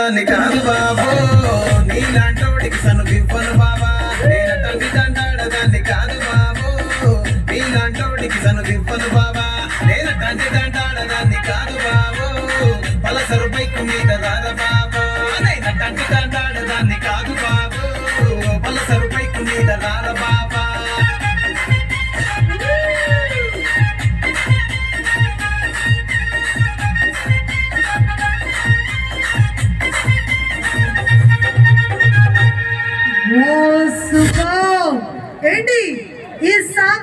దాన్ని కాదు బాబో, నీలాంటోడికి సను ఇవ్వను బాబా. నేనటంగి దండాడదాన్ని కాదు బాబో, నీలాంటోడికి సను ఇవ్వను బాబా. నేనటంగి దండాడదాన్ని కాదు బాబో, పలసరు బైకు మీద రార బాబా. నేనటంగి దండాడదాన్ని కాదు బాబో, పలసరు బైకు మీద రార బాబా. ఏంటి ఈ సాంగ్